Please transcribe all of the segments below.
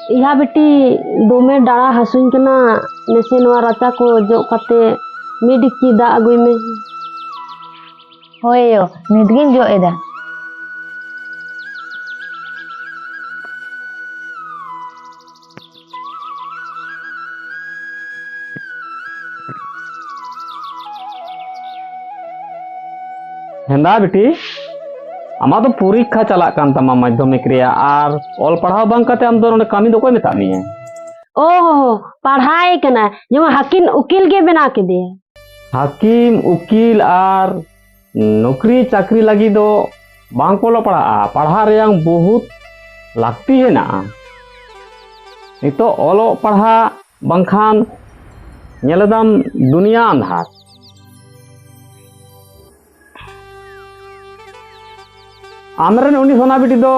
इहा बेटी दोमे डाड़ा हासुኝ कना नेसे नवा राचा को जो कते मिडिकी दा अगुई में होय यो निदगिन जो एदा हेंदा बेटी आमा तो परीक्षा चला कान तमा माध्यमिक रिया आर ऑल पढ़ाव बांग कते आम दो कामी दो कोई मेता नहीं ओहो पढ़ाई कना जेमा हकीम उकील के बना के दे हकीम उकील आर नौकरी चाकरी लगी दो बांग पोलो पढ़ा रेयां बहुत लागती है ना नितो ओलो पढ़ा बांखान नेलदम दुनिया अंधार आमरन उनी सोना बेटी दो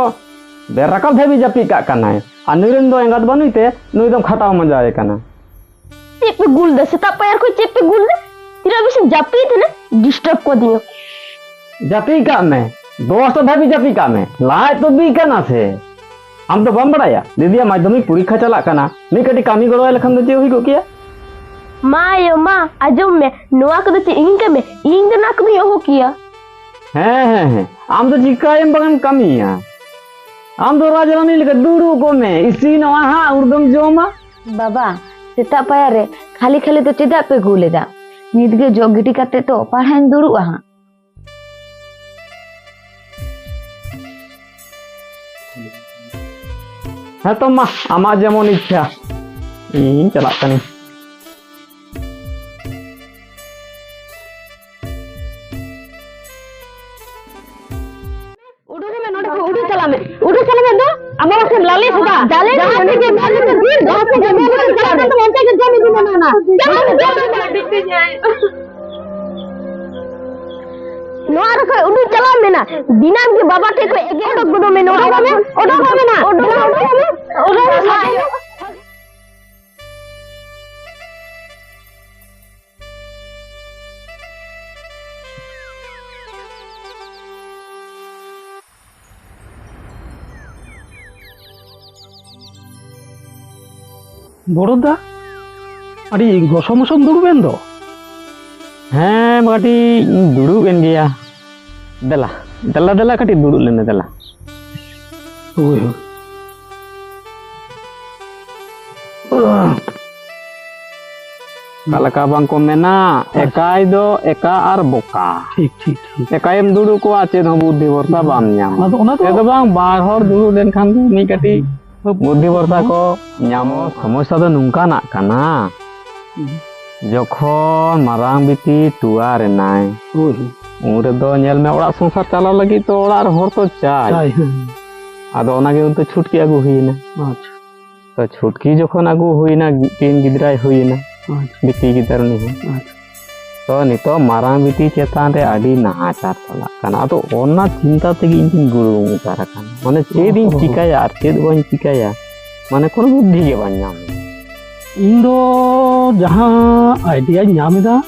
बेराकल थे भी जापी का कना है अनुरन दो एंगात बनुते नुइदम खटाव मजाए कना चेपे गुल दे सेता पैर को चेपे गुल दे तिरा बिसे जापी थे ना डिस्टर्ब को दियो जापी का में दोस्त भाभी जापी का में लाए तो भी कना से हम तो बम बड़ाया दीदी माध्यमिक परीक्षा चला कना मी कटी कामी गड़ो लखन दो जे हुई को किया मायो मां आजम में नोआ को दे इंग में इंग ना को यो हो किया हैं आम तो चिकायम बगन कमिया आम तो राजरानी लेके दूरू को में इसी नवा हा उर्दम जोमा बाबा सेता पाया रे खाली खाली तो चेदा पे गुलेदा निदगे जो गिटी काते तो पढ़ाइन दुरु हा है तो मा आमा जेमन इच्छा इन चला कनी उड़ू चला में दो अमरा से लाले सुबा डाले जाने के माले में गिर दो से जमे में चला तो बोलते कि जमी भी बनाना चलो बिट्टी जाए नोआर को उड़ू चला में ना दिनाम के बाबा के को एक गुडो में ओडो में ना ओडो में बड़ोदा अड़ी गसमसम दुड़बेन दो हैं बाटी दुड़ू बेन गया दला दला दला कटी दुड़ू लेने दला ओय कालका बांग को मेना एकाई दो एका आर बोका ठीक ठीक ठीक एकायम दुड़ू को आचे न बुद्धि वर्ता बाम न्याम ओना तो बांग बार हर दुड़ू लेन खान नी कटी बुद्धि वर्ता को न्यामो समस्या तो नुंका ना काना जखन मारांग बिटी टुआ रे नाय उरे दो नेल में ओड़ा संसार चला लगी तो ओड़ा हर तो चाय आदो ओना के उनते छुटकी आगु हुईना अच्छा तो छुटकी जखन आगु हुईना तीन गिदराय हुईना बिटी गिदर नु तो नितो मारांग बिटी चेतान रे आडी नाहाचार चला काना तो ओना चिंता ते इन गुरु उतार काना माने चेदिन चिकाया आर चेद बन चिकाया माने कोनो बुद्धि के बन नाम इन दो जहां आइडिया नामेदा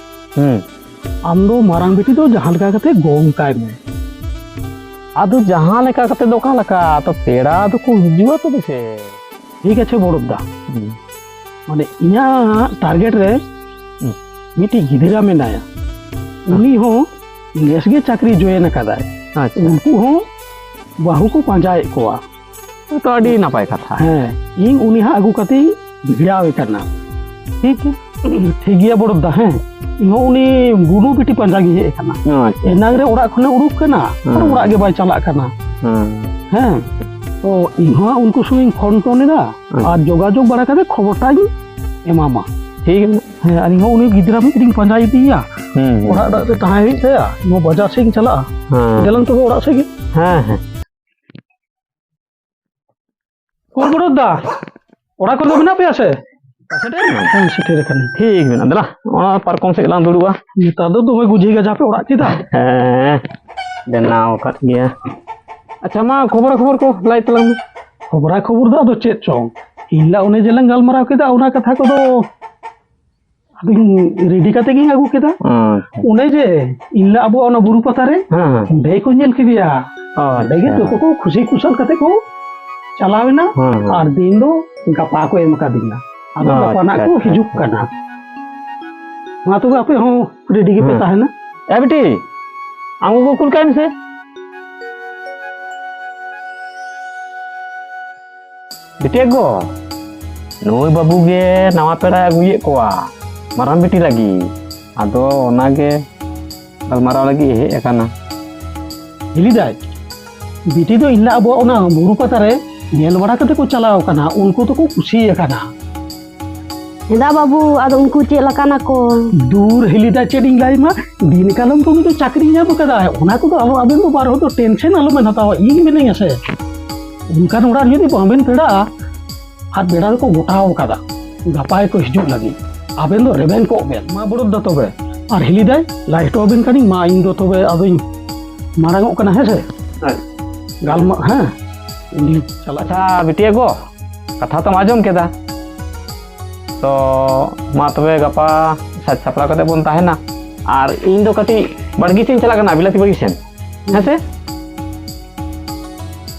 आम दो मारांग बेटी दो जहां लगा कते गोम काय में आदो जहां लेका कते दोका लका तो पेड़ा तो को हिजुआ तो दिसे ठीक है बड़ोदा माने इना टारगेट रे मिटी गिदरा में नाया उनी हो नेसगे चाकरी जोयन कदाय अच्छा उनको हो बाहु को पांजाए कोआ तो अडी नापाय कथा है इन उनी हा आगु कते भिड़ावे करना ठीक है ठीक गया बड़ोदा है इहो उनी बुनु बेटी पंजागी हे कना अच्छा एनाग रे ओड़ा खने उडुक कना और ओड़ा के बाय चला कना हैं तो इहो उनको सुइंग फोन तो नेदा और जोगाजोग बड़ा करे खबरटा एमामा ठीक है और इहो उनी गिदरा में किदिंग पंजाई दिया ओड़ा रे ताहाय ही से नो बाजार से चला देलंग तो ओड़ा से हां को बड़ोदा ओड़ा को मेना पे आसे सेटेर खानी ठीक मेना दला ओना पारकम से लां दुड़ुआ नेता दो तुम्हें गुझेगा जापे ओड़ा केदा देनाओ कट गया अच्छा मा खबर खबर को लाई तलंग खबर खबर दा दो चेत चोंग इला उन्हें जलंग गलमराव केदा उना कथा को दो अभी रेडी करते गिंग आगु केदा उन्हें जे इला अबो ओना बुरु पता रे डे को नेल के दिया डेगे तो को खुशी खुशल कते को चलावेना हाँ। और दिन दो गपा को एम कादिना अदो हाँ, गपा ना अच्छा, को अच्छा, हिजुक कना मा तो आपे हो रेडी के पे हाँ। ताहेना ए बेटी आंगू को कुल कायम से बेटी गो नोई बाबू गे नवा पेड़ा अगुये कोआ माराम बेटी लगी आदो ओनागे गलमाराव लगी हे एकाना हिली दाय बिटी दो इल्ला अब ओना बुरु पता रे नेल बड़ा कते को चलाओ कना उनको तो को खुशी कना हेदा बाबू आदो उनको चेक लकाना को दूर हिली दा चेडिंग लाई मा दिन कालम तो तो चाकरी ᱧᱟᱢ कदा ओना को तो अब अबेन तो बार हो तो टेंशन आलो में हतावा ई मेने से उनका नोड़ा यदि बामेन पेड़ा हाथ बेड़ा को गोटाओ कदा गपाय को हिजुक लगी अबेन दो रेबेन को बेन मा बड़ो द तबे और हिली दाय लाइट अबेन कानी मा इन दो तबे अदो मारांगो कना है से गाल मा हां इन चला अच्छा बेटी गो कथा तो आजम केदा तो मा तबे गपा साज सापड़ा कते बोन ताहेना और इन दो कटी बड़गी सेन चला कना बिलाती बड़गी सेन हेसे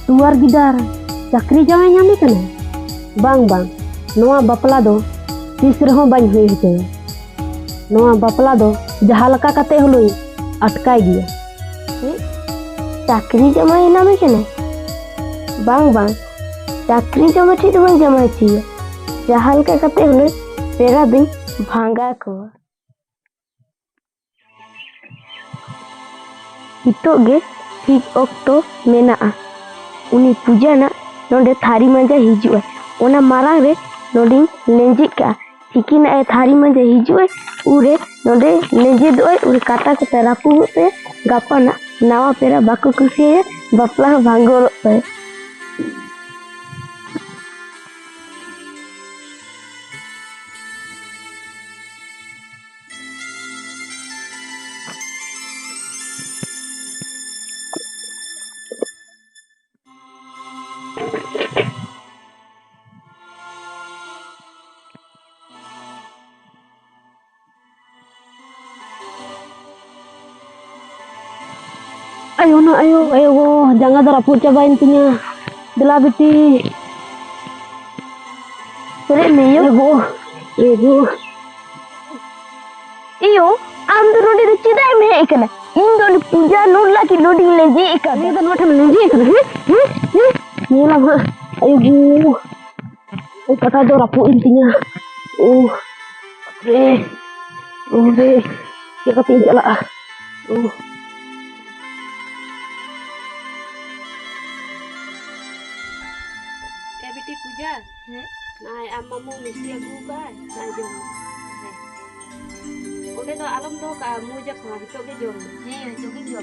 तुआर गिदार चाकरी जावे ᱧᱟᱢᱮ कना बांग बांग नोआ बापला दो तीस रहो बाñ हुई होते नोआ बापला दो जहां लका कते हलोई अटकाय गिया चाकरी जमाई ना में कने बांग बांग चाकरी जमा ठीक बांग जमाई चाहिए जहां लका कते हलोई पेरा दिन भांगा को इतो गे ठीक ऑक्टो मेना उनी पूजा ना नोडे थारी मजा हिजुआ ओना मारांग रे नोडी लेंजी का ठिकिन ए थारी मजा हिजुए उरे नोडे लेंजी दोय उरे काटा को पेरा पुते गापना नावा पेरा बाको कुसिए बापला भांगोल पे ayo na ayo go jangan rapuh cobain punya dela beti तेरे Mayo ego iyo am do nodi ru chidai me ikana indo ni puja nulla ki nodi leji ikana ini kan macam lenji kan ini lah mak ayo go kata do rapuh intinya re kita kata lah बेटी पूजा है ना अम्मा मो मिस्टी अगू का ना जो है ओडे तो आलम दो का मुझे खाली तो के जो है तो के जो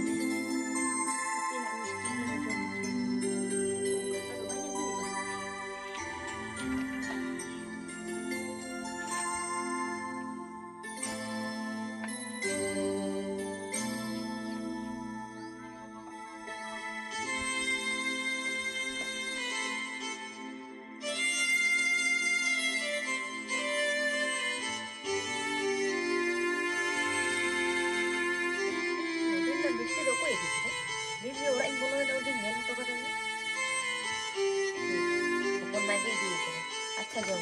अच्छा जो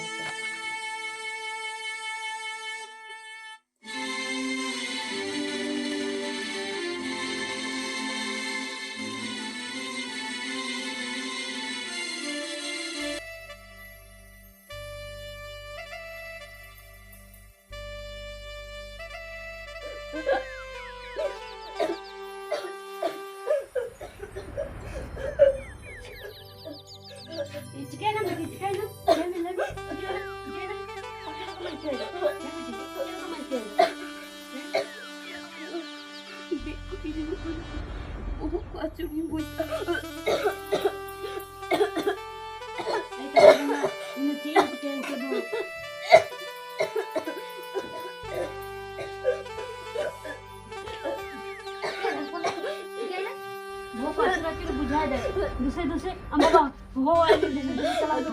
दूसरे अम्मा हो दूसरे चला दो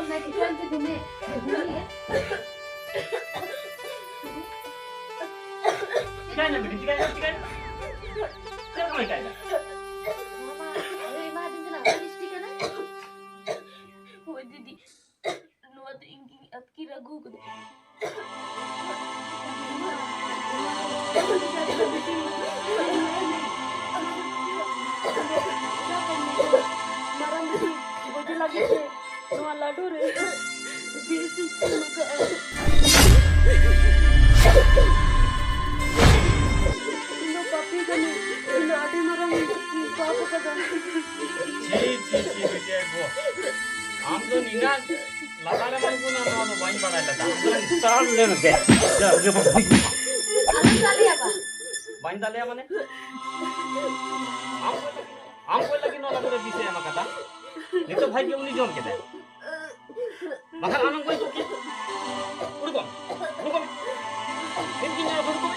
मैं किचन से घूमे चिकन ना बेटी चिकन चल कोई चाहिए मामा अरे मां दिन ना लिस्टी का ना आम तो नीना लगाले मन को ना तो बाई पड़ा लगा ताल ले के जा बाई दाले माने आम कोई लगी न लगे दिसे एमा कथा नहीं तो भाई के उनी जोन के दे मगर आनंद कोई तो के उड़ को दिन की ना